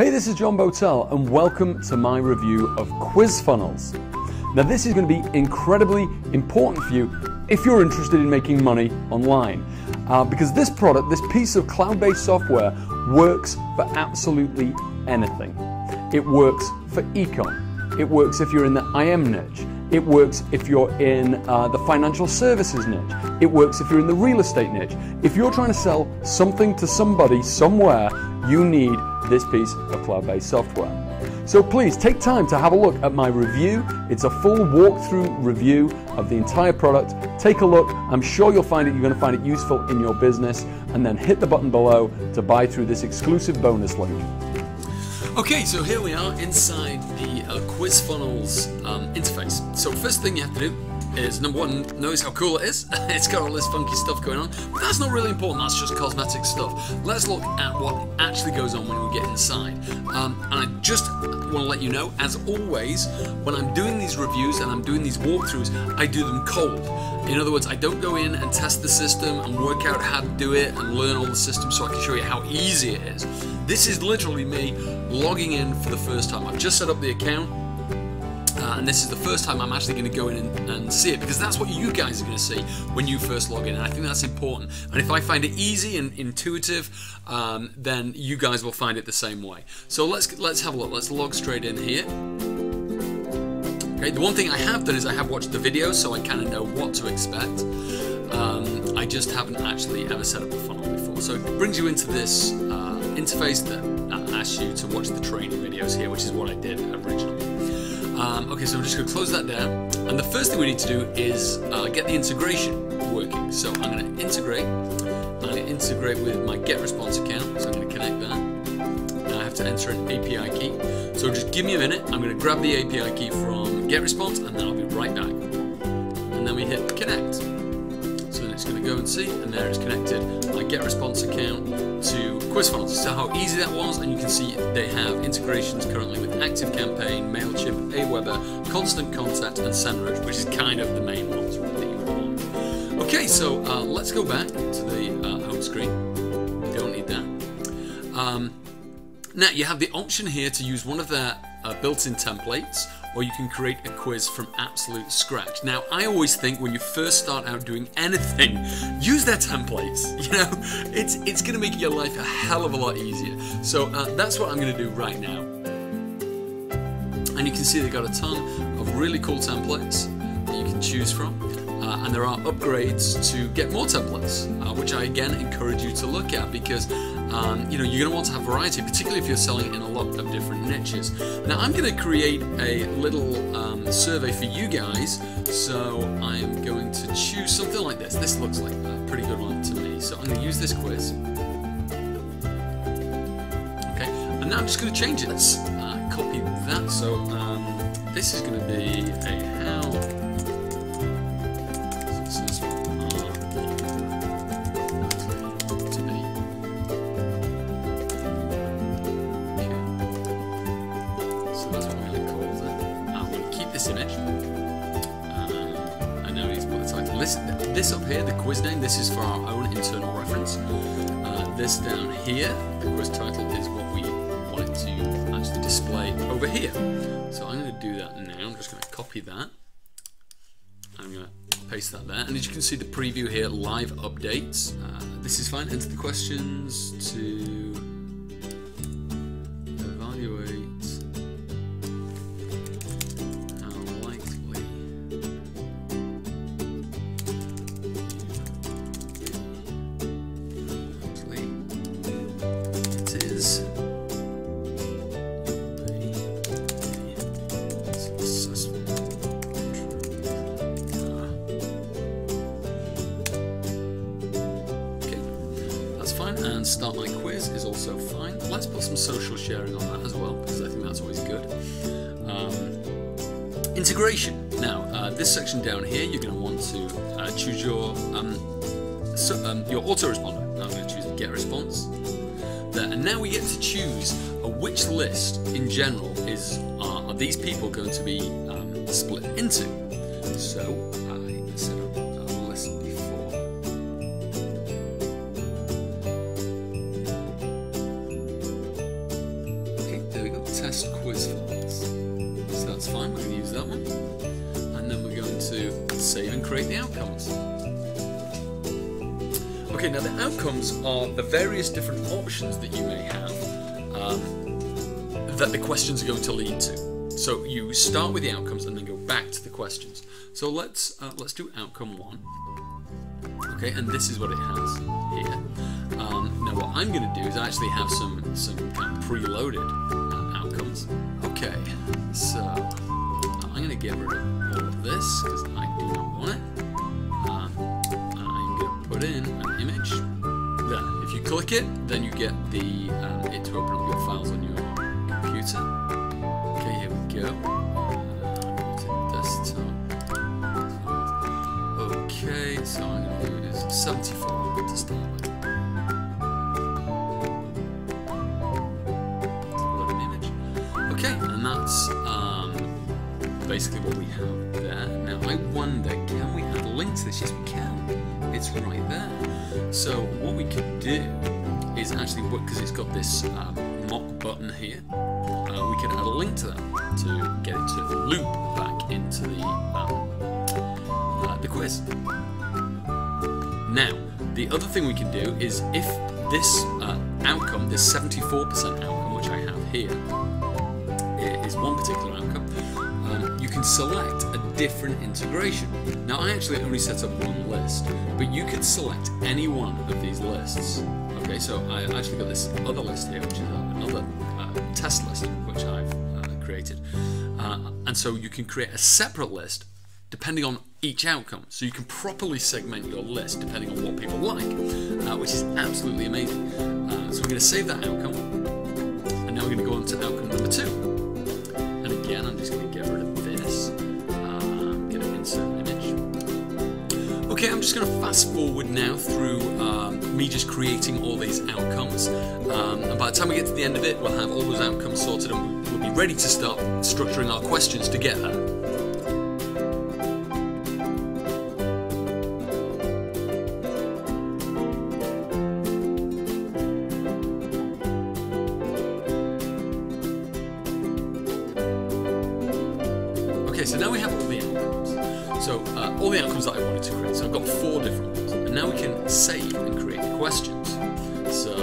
Hey, this is John Botel and welcome to my review of Quiz Funnels. Now this is going to be incredibly important for you if you're interested in making money online. Because this product, this piece of cloud-based software works for absolutely anything. It works for ecom. It works if you're in the IM niche. It works if you're in the financial services niche. It works if you're in the real estate niche. If you're trying to sell something to somebody somewhere, you need this piece of cloud-based software. So please take time to have a look at my review. It's a full walkthrough review of the entire product. Take a look. I'm sure you're going to find it useful in your business, and then hit the button below to buy through this exclusive bonus link. Okay, so here we are inside the Quiz Funnels interface. So first thing you have to do is, number one, notice how cool it is. It's got all this funky stuff going on, but that's not really important, that's just cosmetic stuff. Let's look at what actually goes on when we get inside. And I just want to let you know, as always, when I'm doing these reviews and I'm doing these walkthroughs, I do them cold. In other words, I don't go in and test the system and work out how to do it and learn all the systems so I can show you how easy it is. This is literally me logging in for the first time. I've just set up the account, and this is the first time I'm actually going to go in and see it, because that's what you guys are going to see when you first log in, and I think that's important. And if I find it easy and intuitive, then you guys will find it the same way. So let's have a look. Let's log straight in here. Okay, the one thing I have done is I have watched the videos, so I kind of know what to expect. I just haven't actually ever set up a funnel before. So it brings you into this interface that asks you to watch the training videos here, which is what I did originally. Okay, so I'm just going to close that down, and the first thing we need to do is get the integration working. So I'm going to integrate. I'm going to integrate with my GetResponse account, so I'm going to connect that. And I have to enter an API key. So just give me a minute. I'm going to grab the API key from GetResponse, and then I'll be right back. And then we hit connect. So then it's going to go and see, and there it's connected my GetResponse account to Quiz Funnels. So how easy that was, and you can see they have integrations currently with ActiveCampaign, MailChimp, Aweber, Constant Contact, and SEMrush, which is kind of the main ones that you would want. Okay, so let's go back to the home screen. Don't need that. Now you have the option here to use one of their built-in templates, or you can create a quiz from absolute scratch. Now, I always think when you first start out doing anything, use their templates. You know, it's going to make your life a hell of a lot easier. So that's what I'm going to do right now. And you can see they've got a ton of really cool templates that you can choose from. And there are upgrades to get more templates, which I again encourage you to look at, because you know, you're going to want to have variety, particularly if you're selling in a lot of different niches. Now I'm going to create a little survey for you guys, so I'm going to choose something like this. This looks like a pretty good one to me, so I'm going to use this quiz. Okay, and now I'm just going to change it. Let's copy that. So this is going to be a how image. I know he's put the title. This up here, the quiz name, this is for our own internal reference. This down here, the quiz title, is what we want it to actually display over here. So I'm going to do that now. I'm just going to copy that. I'm going to paste that there. And as you can see, the preview here, live updates. This is fine. Enter the questions to evaluate and start my quiz is also fine. Let's put some social sharing on that as well, because I think that's always good. Integration. Now, this section down here, you're going to want to choose your autoresponder. I'm going to choose GetResponse. There, and now we get to choose which list in general are these people going to be split into. So I set up a list before. Okay, test quiz files. So that's fine, we're going to use that one. And then we're going to save and create the outcomes. Okay, now the outcomes are the various different options that you may have that the questions are going to lead to. So you start with the outcomes and then go back to the questions. So let's do outcome 1. Okay, and this is what it has here. Now what I'm going to do is I actually have some kind of preloaded outcomes. Okay, so I'm going to get rid of all of this because I do not want it. I'm going to put in an image. There. If you click it, then you get the it to open up your files on your computer. Okay, here we go. Desktop. Okay, so I'm going to use 74 to start with. Okay, and that's basically what we have there. Now I wonder, can we add a link to this? Yes, we can. It's right there. So what we could do is actually, because it's got this mock button here, we could add a link to that to get it to loop back into the quiz. Now, the other thing we can do is if this outcome, this 74% outcome, which I have here, is one particular outcome, you can select a different integration. Now I actually only set up one list, but you could select any one of these lists. Okay, so I actually got this other list here, which is another test list, which I've created. And so you can create a separate list depending on each outcome. So you can properly segment your list depending on what people like, which is absolutely amazing. So we're going to save that outcome, and now we're going to go on to outcome number 2. Again, I'm just going to get rid of this, get an insert image. Okay, I'm just going to fast forward now through me just creating all these outcomes. And by the time we get to the end of it, we'll have all those outcomes sorted and we'll be ready to start structuring our questions to get there. Okay, so now we have all the outcomes. So all the outcomes that I wanted to create. So I've got 4 different ones, and now we can save and create the questions. So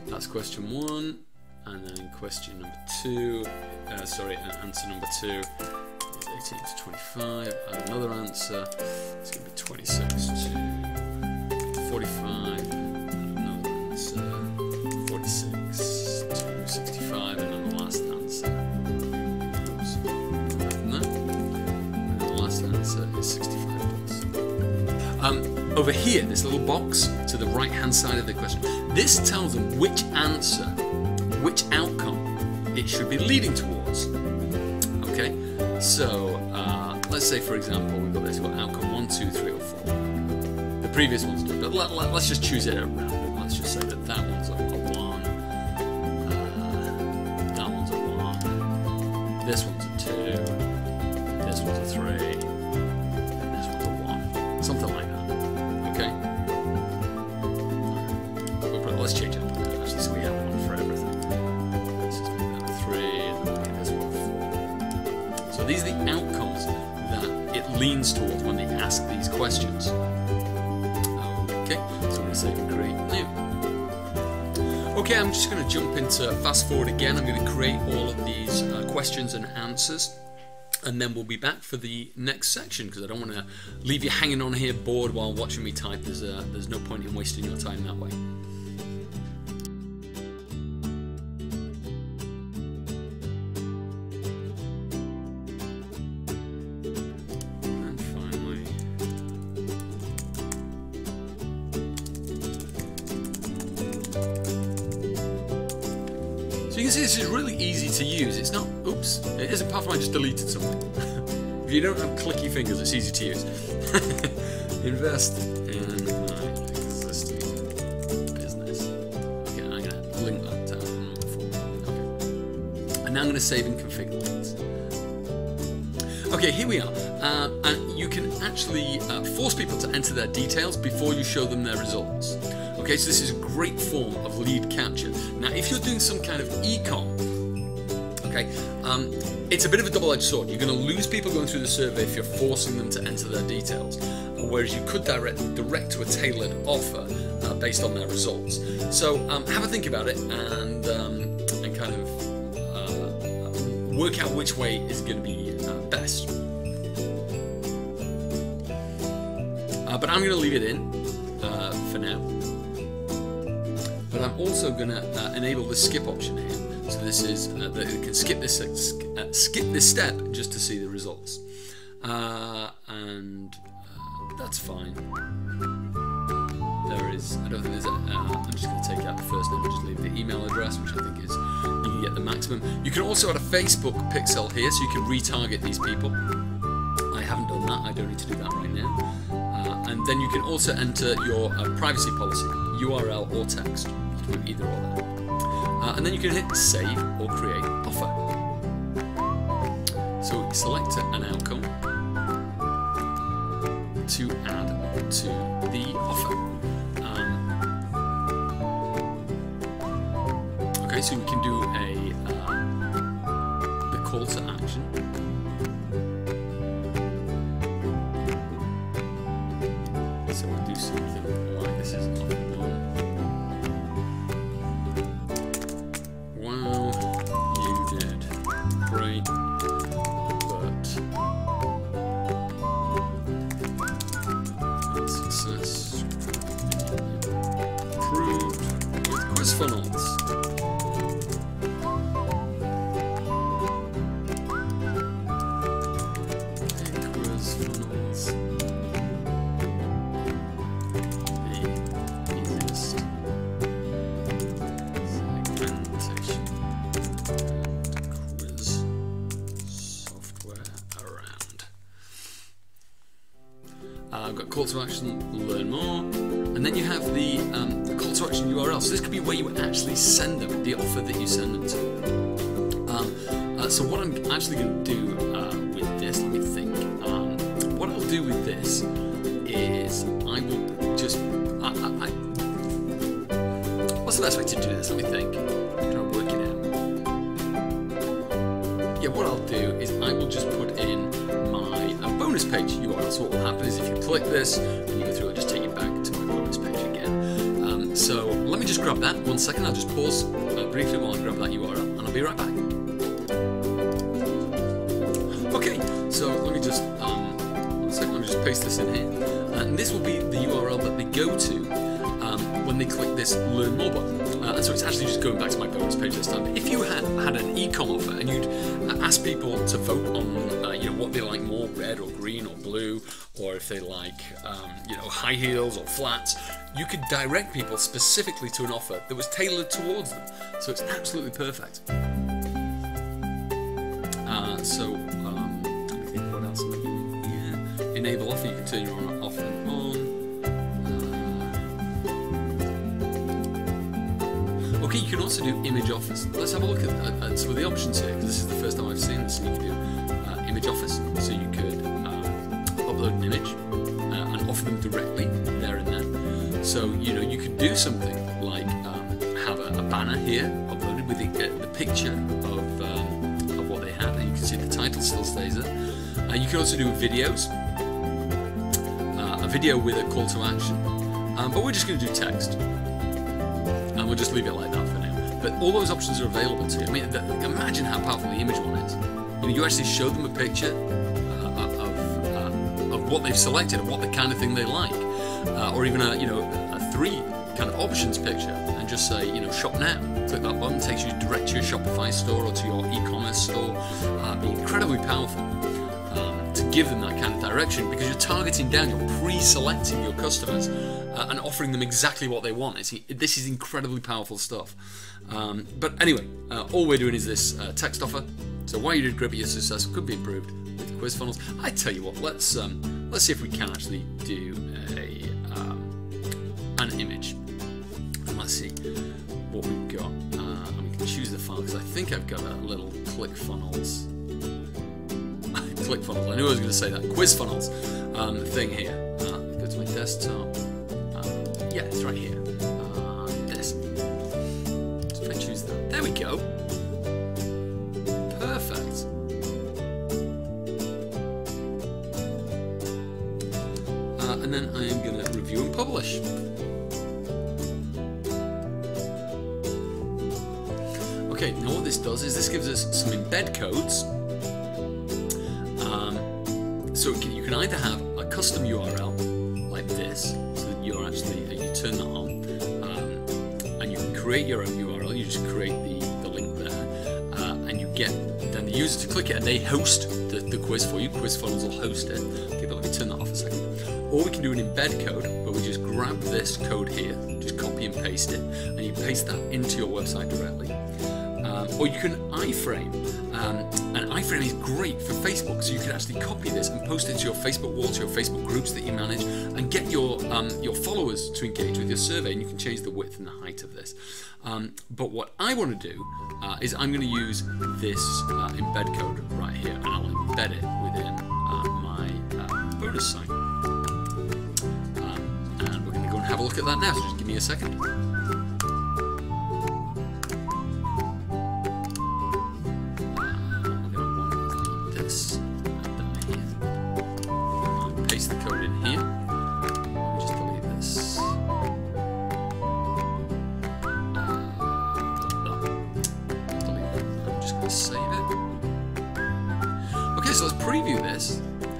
that's question 1, and then question number 2. Answer number 2 is 18 to 25. And another answer. It's going to be 26 to 45. 46 to 65, and then the last answer. No. And the last answer is 65 plus. Over here, this little box to the right-hand side of the question, this tells them which answer, which outcome it should be leading towards. Okay, so let's say, for example, we've got this, we've got outcome 1, 2, 3, or 4. The previous one's done, but let's just choose it at random. Let's just say that that one's a 1, that one's a 1, this one's a 2, this one's a 3, and this one's a 1. Something like that. Okay? Let's change it up a bit, actually, so we have one for everything. Let's just make that a 3, and then make this one a 4. So these are the outcomes that it leans towards when they ask these questions. Okay, so we're going to save and create new. Okay, I'm just going to jump into fast forward again. I'm going to create all of these questions and answers, and then we'll be back for the next section because I don't want to leave you hanging on here bored while watching me type. There's no point in wasting your time that way. So you can see this is really easy to use. It's not, oops, it isn't, apart from I just deleted something. If you don't have clicky fingers, it's easy to use. Invest in my existing business. Okay, I'm going to link that to outcome number 4. Okay. And now I'm going to save and configure links. Okay, here we are. And you can actually force people to enter their details before you show them their results. Okay, so this is a great form of lead capture. Now, if you're doing some kind of e-com, okay, it's a bit of a double-edged sword. You're going to lose people going through the survey if you're forcing them to enter their details, whereas you could direct to a tailored offer based on their results. So have a think about it and kind of work out which way is going to be best. But I'm going to leave it in for now. But I'm also going to enable the skip option here. So this is that you can skip this step just to see the results, and that's fine. There is, I don't think there's I'm just going to take out the first name and just leave the email address, which I think is, you can get the maximum. You can also add a Facebook pixel here, so you can retarget these people. I haven't done that, I don't need to do that right now. And then you can also enter your privacy policy, URL or text. You can do either or that. And then you can hit save or create offer. So select an outcome to add to the offer. Okay, so we can do the call to action. So we'll do something like this is offer 1. Wow, you did great, but success improved with quiz funnels. I've got call to action, learn more, and then you have the call to action URL. So this could be where you actually send them, the offer that you send them to. So what I'm actually going to do with this, let me think. What I'll do with this is I will just, what's the best way to do this? Let me think. Try to work it out. Yeah, what I'll do is I will just put in my bonus page URL. So what will happen is if you click this and you go through, it'll just take you back to my bonus page again. So let me just grab that. 1 second, I'll just pause briefly while I grab that URL and I'll be right back. Okay, so let me just, 1 second, let me just paste this in here. And this will be the URL that they go to when they click this Learn More button. And so it's actually just going back to my bonus page this time. If you had an e-com offer and you'd ask people to vote on what they like more, red or green or blue, or if they like high heels or flats, you could direct people specifically to an offer that was tailored towards them. So it's absolutely perfect. Let me think what else am I doing here. Enable offer, you can turn your offer on. Okay, you can also do image offers. Let's have a look at some of the options here, because this is the first time I've seen this. You can do image offers, so you could upload an image and offer them directly there and then. So you could do something like have a banner here uploaded with the picture of what they had, and you can see the title still stays there. You can also do videos, a video with a call to action, but we're just going to do text. And we'll just leave it like that for now. But all those options are available to you. I mean, imagine how powerful the image one is. You actually show them a picture of what they've selected and what the kind of thing they like, or even a 3 kind of options picture, and just say shop now. Click that button, takes you direct to your Shopify store or to your e-commerce store. Be incredibly powerful to give them that kind of direction, because you're targeting down, you're pre-selecting your customers. And offering them exactly what they want. This is incredibly powerful stuff. But anyway, all we're doing is this text offer. So why you did great, but your success could be improved with quiz funnels. I tell you what, let's see if we can actually do an image. And let's see what we've got. And we can choose the file, because I think I've got a little ClickFunnels. I ClickFunnels. I knew I was going to say that. QuizFunnels thing here. Go to my desktop. Yeah, it's right here. This. So if I choose that, there we go. Perfect. And then I am going to review and publish. Okay, now what this does is this gives us some embed codes. So you can either have a custom URL like this, so that you're actually you turn that on, and you can create your own URL. You just create the link there, and you get then the user to click it, and they host the quiz for you. QuizFunnels will host it. Okay, but let me turn that off a second. Or we can do an embed code where we just grab this code here, just copy and paste it, and you paste that into your website directly. Or you can iframe, and iframe is great for Facebook, so you can actually copy this and post it to your Facebook wall, to your Facebook groups that you manage, and get your followers to engage with your survey, and you can change the width and the height of this. But what I want to do is I'm going to use this embed code right here, and I'll embed it within my bonus site. And we're going to go and have a look at that now, so just give me a second. Paste the code in here. Let me just delete this. I'm just going to save it. Okay, so let's preview this.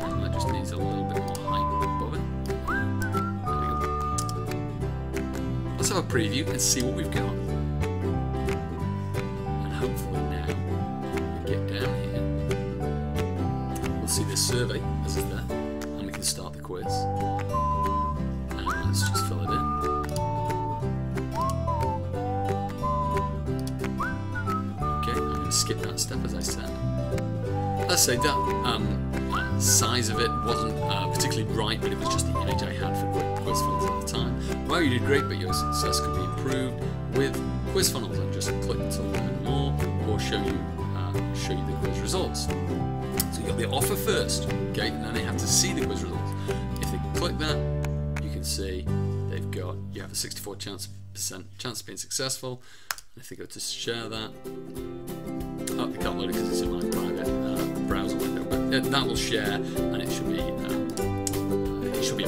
And that just needs a little bit more height above it. There we go. Let's have a preview and see what we've got. And hopefully now we get down here. We'll see this survey as it's there. Start the quiz, and let's just fill it in. Okay, I'm going to skip that step as I said. Let's say that size of it wasn't particularly right, but it was just the image I had for QuizFunnels at the time. Well, you did great, but your success could be improved with QuizFunnels. And just click to learn more, or show you the quiz results. So you got the offer first, okay, and then they have to see the quiz results. If they click that, you can see you have a 64% chance of being successful. And if they go to share that, oh, they can't load it because it's in my private browser window, but that will share, and it should be able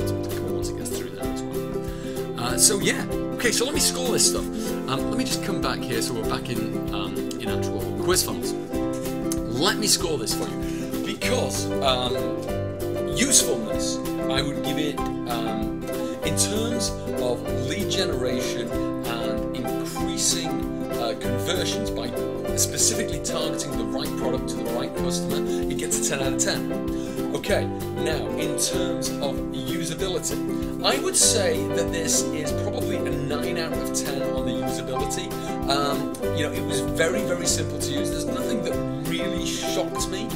to come once it gets through there as well. So yeah, okay, so let me score this stuff. Let me just come back here, so we're back in actual QuizFunnels. Let me score this for you. Because usefulness, I would give it, in terms of lead generation and increasing conversions by specifically targeting the right product to the right customer, it gets a 10 out of 10. Okay, now in terms of usability, I would say that this is probably a 9 out of 10 on the usability. It was very, very simple to use. There's nothing that really shocked me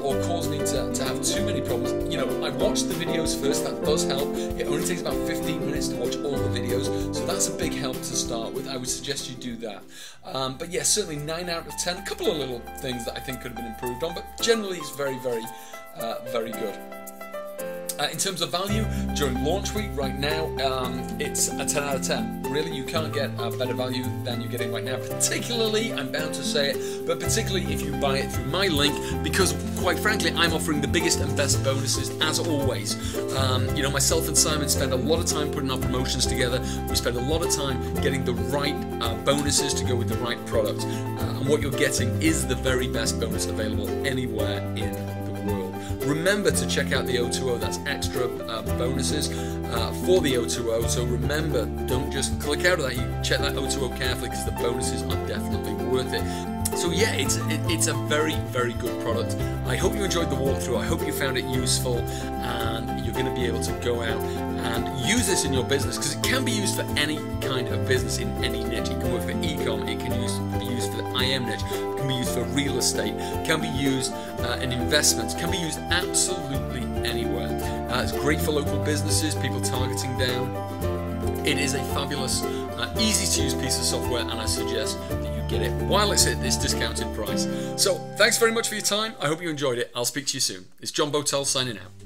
or caused me to have too many problems. I watched the videos first, that does help. It only takes about 15 minutes to watch all the videos, so that's a big help to start with. I would suggest you do that. But yeah, certainly 9 out of 10. A couple of little things that I think could have been improved on, but generally it's very, very, very good. In terms of value, during launch week right now, it's a 10 out of 10. Really, you can't get a better value than you're getting right now. Particularly, I'm bound to say it, but particularly if you buy it through my link, because quite frankly, I'm offering the biggest and best bonuses as always. Myself and Simon spend a lot of time putting our promotions together. We spend a lot of time getting the right bonuses to go with the right product. And what you're getting is the very best bonus available anywhere in the world. Remember to check out the O2O, that's extra bonuses for the O2O, so remember, don't just click out of that, you check that O2O carefully because the bonuses are definitely worth it. So yeah, it's a very, very good product. I hope you enjoyed the walkthrough, I hope you found it useful, and you're going to be able to go out and use this in your business, because it can be used for any kind of business in any niche. It can work for e-com, it can be used for the IM niche, it can be used for real estate, it can be used in investments, it can be used absolutely anywhere. It's great for local businesses, people targeting down It is a fabulous, easy to use piece of software, and I suggest that you get it while it's at this discounted price. So thanks very much for your time. I hope you enjoyed it. I'll speak to you soon. It's John Botel signing out.